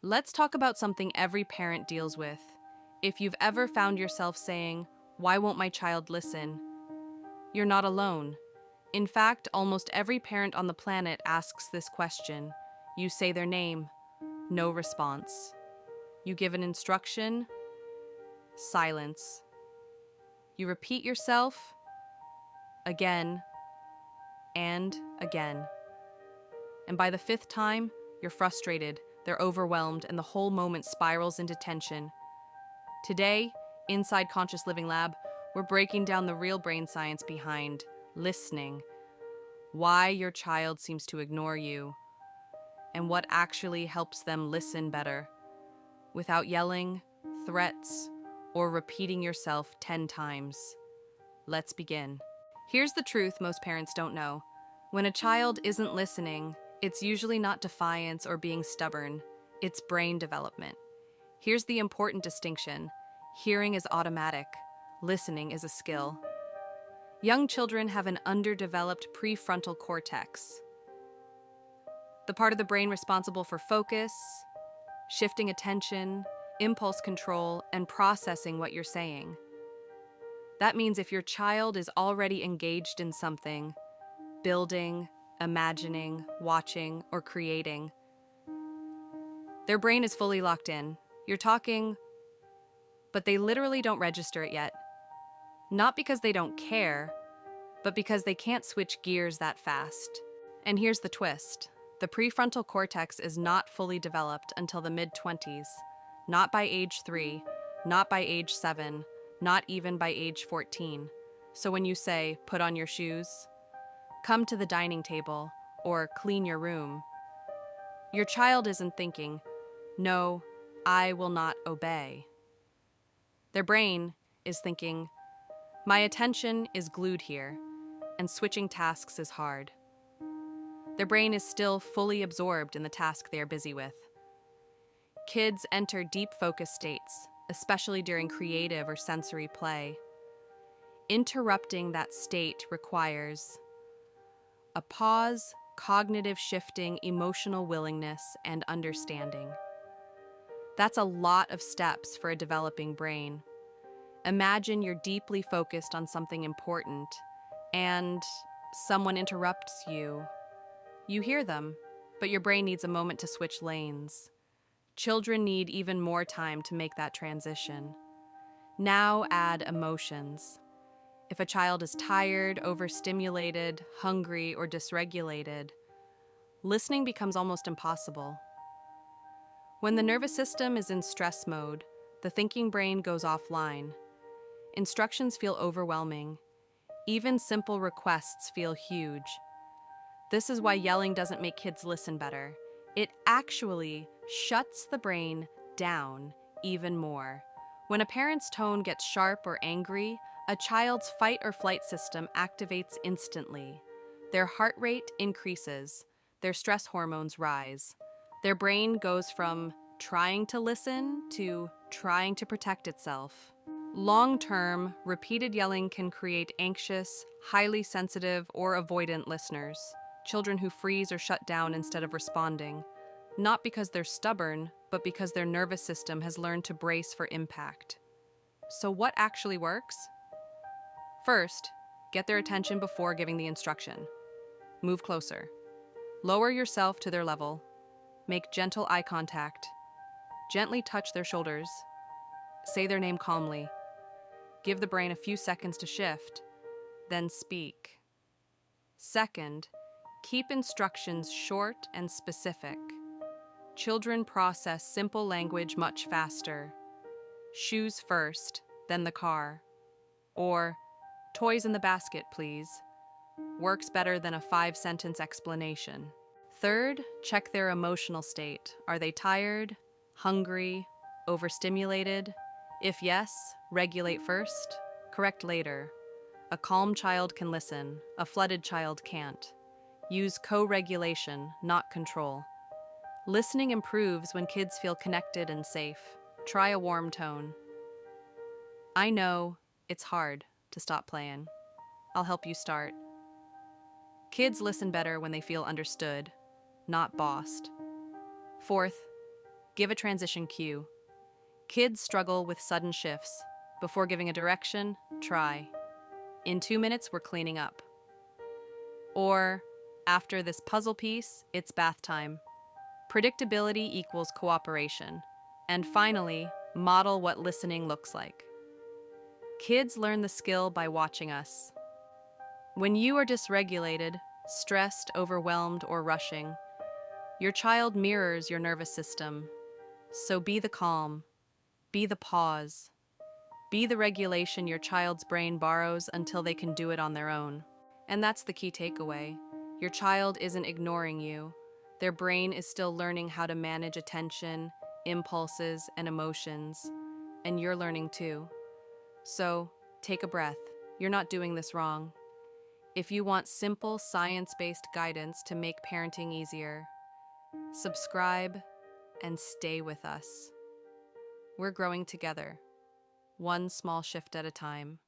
Let's talk about something every parent deals with. If you've ever found yourself saying, "Why won't my child listen?" You're not alone. In fact, almost every parent on the planet asks this question. You say their name, no response. You give an instruction, silence. You repeat yourself again and again. And by the fifth time, you're frustrated, they're overwhelmed, and the whole moment spirals into tension. Today, inside Conscious Living Lab, we're breaking down the real brain science behind listening, why your child seems to ignore you, and what actually helps them listen better, without yelling, threats, or repeating yourself 10 times. Let's begin. Here's the truth most parents don't know. When a child isn't listening, it's usually not defiance or being stubborn, it's brain development. Here's the important distinction. Hearing is automatic, listening is a skill. Young children have an underdeveloped prefrontal cortex, the part of the brain responsible for focus, shifting attention, impulse control, and processing what you're saying. That means if your child is already engaged in something, building, imagining, watching, or creating, their brain is fully locked in. You're talking, but they literally don't register it yet. Not because they don't care, but because they can't switch gears that fast. And here's the twist. The prefrontal cortex is not fully developed until the mid-20s, not by age 3, not by age 7, not even by age 14. So when you say, "Put on your shoes," "Come to the dining table," or "Clean your room," your child isn't thinking, "No, I will not obey." Their brain is thinking, "My attention is glued here, and switching tasks is hard." Their brain is still fully absorbed in the task they are busy with. Kids enter deep focus states, especially during creative or sensory play. Interrupting that state requires a pause, cognitive shifting, emotional willingness, and understanding. That's a lot of steps for a developing brain. Imagine you're deeply focused on something important, and someone interrupts you. You hear them, but your brain needs a moment to switch lanes. Children need even more time to make that transition. Now add emotions. If a child is tired, overstimulated, hungry, or dysregulated, listening becomes almost impossible. When the nervous system is in stress mode, the thinking brain goes offline. Instructions feel overwhelming. Even simple requests feel huge. This is why yelling doesn't make kids listen better. It actually shuts the brain down even more. When a parent's tone gets sharp or angry, a child's fight or flight system activates instantly. Their heart rate increases, their stress hormones rise. Their brain goes from trying to listen to trying to protect itself. Long-term, repeated yelling can create anxious, highly sensitive, or avoidant listeners. Children who freeze or shut down instead of responding, not because they're stubborn, but because their nervous system has learned to brace for impact. So what actually works? First, get their attention before giving the instruction. Move closer. Lower yourself to their level. Make gentle eye contact. Gently touch their shoulders. Say their name calmly. Give the brain a few seconds to shift, then speak. Second, keep instructions short and specific. Children process simple language much faster. Shoes first, then the car. Or, "Toys in the basket, please," works better than a 5-sentence explanation. Third, check their emotional state. Are they tired, hungry, overstimulated? If yes, regulate first, correct later. A calm child can listen, a flooded child can't. Use co-regulation, not control. Listening improves when kids feel connected and safe. Try a warm tone. "I know it's hard to stop playing. I'll help you start." Kids listen better when they feel understood, not bossed. Fourth, Give a transition cue. Kids struggle with sudden shifts. Before giving a direction, try. In 2 minutes, we're cleaning up. Or, after this puzzle piece, it's bath time. Predictability equals cooperation. And finally, model what listening looks like. Kids learn the skill by watching us. When you are dysregulated, stressed, overwhelmed, or rushing, your child mirrors your nervous system. So be the calm, be the pause, be the regulation your child's brain borrows until they can do it on their own. And that's the key takeaway. Your child isn't ignoring you. Their brain is still learning how to manage attention, impulses, and emotions. And you're learning too. So, take a breath. You're not doing this wrong. If you want simple, science-based guidance to make parenting easier, subscribe and stay with us. We're growing together, one small shift at a time.